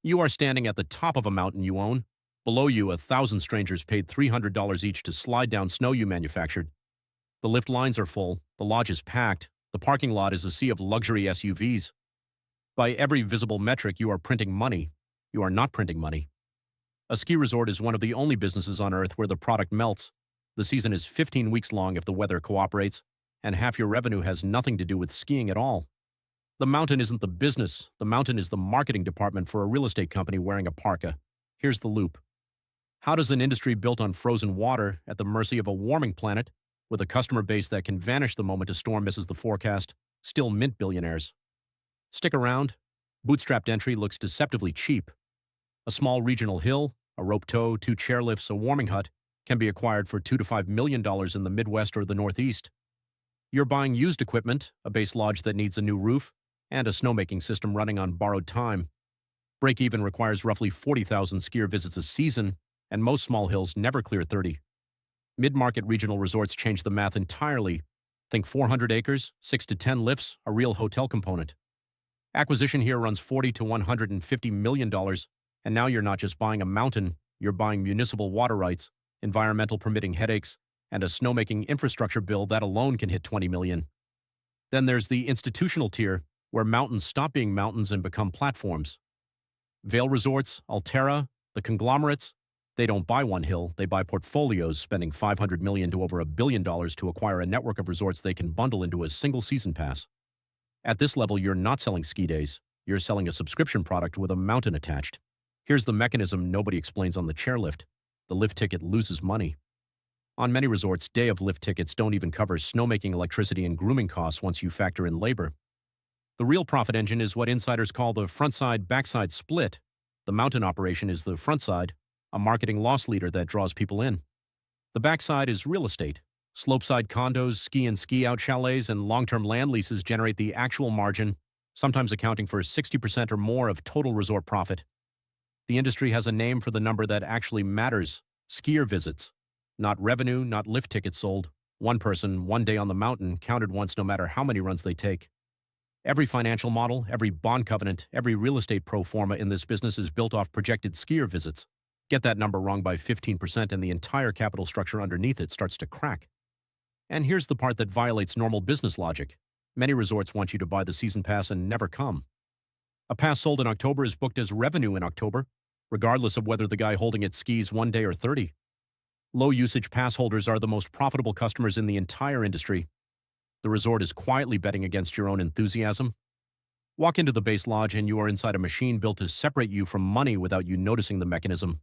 You are standing at the top of a mountain you own. Below you, 1,000 strangers paid $300 each to slide down snow you manufactured. The lift lines are full, the lodge is packed, the parking lot is a sea of luxury SUVs. By every visible metric, you are printing money. You are not printing money. A ski resort is one of the only businesses on Earth where the product melts. The season is 15 weeks long if the weather cooperates, and half your revenue has nothing to do with skiing at all. The mountain isn't the business. The mountain is the marketing department for a real estate company wearing a parka. Here's the loop. How does an industry built on frozen water at the mercy of a warming planet, with a customer base that can vanish the moment a storm misses the forecast, still mint billionaires? Stick around. Bootstrapped entry looks deceptively cheap. A small regional hill, a rope tow, 2 chairlifts, a warming hut can be acquired for $2 to $5 million in the Midwest or the Northeast. You're buying used equipment, a base lodge that needs a new roof, and a snowmaking system running on borrowed time. Break-even requires roughly 40,000 skier visits a season, and most small hills never clear 30. Mid-market regional resorts change the math entirely. Think 400 acres, 6 to 10 lifts, a real hotel component. Acquisition here runs $40 to $150 million, and now you're not just buying a mountain, you're buying municipal water rights, environmental permitting headaches, and a snowmaking infrastructure bill that alone can hit $20 million. Then there's the institutional tier, where mountains stop being mountains and become platforms. Vail Resorts, Alterra, the conglomerates, they don't buy one hill, they buy portfolios, spending $500 million to over $1 billion to acquire a network of resorts they can bundle into a single season pass. At this level, you're not selling ski days, you're selling a subscription product with a mountain attached. Here's the mechanism nobody explains on the chairlift. The lift ticket loses money. On many resorts, day of lift tickets don't even cover snowmaking, electricity, and grooming costs once you factor in labor. The real profit engine is what insiders call the front-side-backside split. The mountain operation is the front side, a marketing loss leader that draws people in. The backside is real estate. Slopeside condos, ski and ski-out chalets, and long-term land leases generate the actual margin, sometimes accounting for 60% or more of total resort profit. The industry has a name for the number that actually matters: skier visits. Not revenue, not lift tickets sold. One person, one day on the mountain, counted once no matter how many runs they take. Every financial model, every bond covenant, every real estate pro forma in this business is built off projected skier visits. Get that number wrong by 15% and the entire capital structure underneath it starts to crack. And here's the part that violates normal business logic. Many resorts want you to buy the season pass and never come. A pass sold in October is booked as revenue in October, regardless of whether the guy holding it skis one day or 30. Low-usage pass holders are the most profitable customers in the entire industry. The resort is quietly betting against your own enthusiasm. Walk into the base lodge and you are inside a machine built to separate you from money without you noticing the mechanism.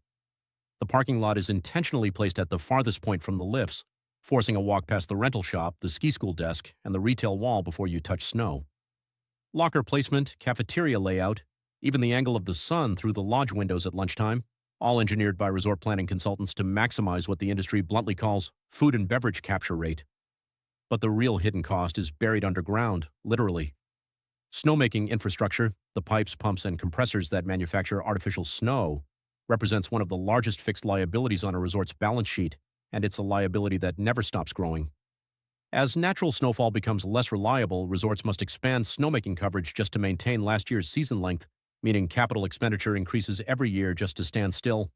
The parking lot is intentionally placed at the farthest point from the lifts, forcing a walk past the rental shop, the ski school desk, and the retail wall before you touch snow. Locker placement, cafeteria layout, even the angle of the sun through the lodge windows at lunchtime, all engineered by resort planning consultants to maximize what the industry bluntly calls food and beverage capture rate. But the real hidden cost is buried underground, literally. Snowmaking infrastructure, the pipes, pumps, and compressors that manufacture artificial snow, represents one of the largest fixed liabilities on a resort's balance sheet, and it's a liability that never stops growing. As natural snowfall becomes less reliable, resorts must expand snowmaking coverage just to maintain last year's season length, meaning capital expenditure increases every year just to stand still.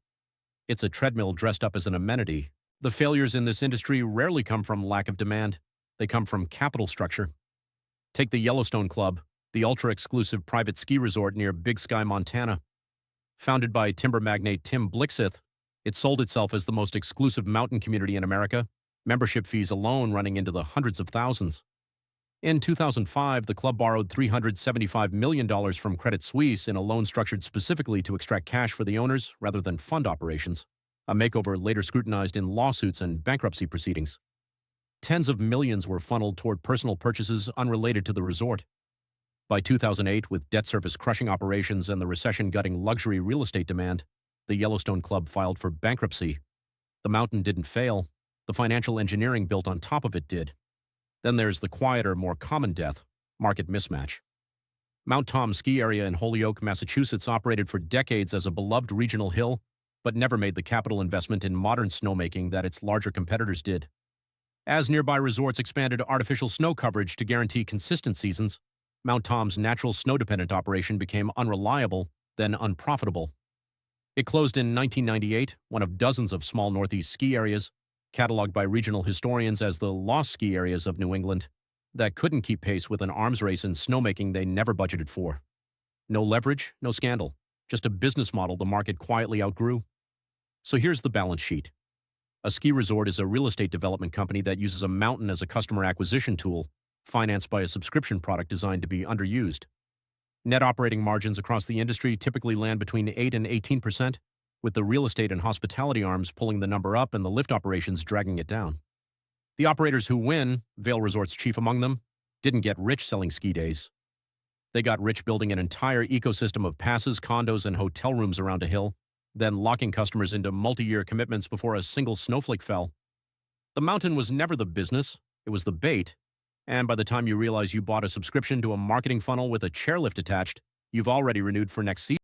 It's a treadmill dressed up as an amenity. The failures in this industry rarely come from lack of demand. They come from capital structure. Take the Yellowstone Club, the ultra-exclusive private ski resort near Big Sky, Montana. Founded by timber magnate Tim Blixith, it sold itself as the most exclusive mountain community in America, membership fees alone running into the hundreds of thousands. In 2005, the club borrowed $375 million from Credit Suisse in a loan structured specifically to extract cash for the owners rather than fund operations, a makeover later scrutinized in lawsuits and bankruptcy proceedings. Tens of millions were funneled toward personal purchases unrelated to the resort. By 2008, with debt service crushing operations and the recession gutting luxury real estate demand, the Yellowstone Club filed for bankruptcy. The mountain didn't fail. The financial engineering built on top of it did. Then there's the quieter, more common death: market mismatch. Mount Tom Ski Area in Holyoke, Massachusetts operated for decades as a beloved regional hill, but never made the capital investment in modern snowmaking that its larger competitors did. As nearby resorts expanded artificial snow coverage to guarantee consistent seasons, Mount Tom's natural snow-dependent operation became unreliable, then unprofitable. It closed in 1998, one of dozens of small Northeast ski areas, cataloged by regional historians as the lost ski areas of New England, that couldn't keep pace with an arms race in snowmaking they never budgeted for. No leverage, no scandal, just a business model the market quietly outgrew. So here's the balance sheet. A ski resort is a real estate development company that uses a mountain as a customer acquisition tool, financed by a subscription product designed to be underused. Net operating margins across the industry typically land between 8 and 18%, with the real estate and hospitality arms pulling the number up and the lift operations dragging it down. The operators who win, Vail Resorts chief among them, didn't get rich selling ski days. They got rich building an entire ecosystem of passes, condos, and hotel rooms around a hill, then locking customers into multi-year commitments before a single snowflake fell. The mountain was never the business, it was the bait, and by the time you realize you bought a subscription to a marketing funnel with a chairlift attached, you've already renewed for next season.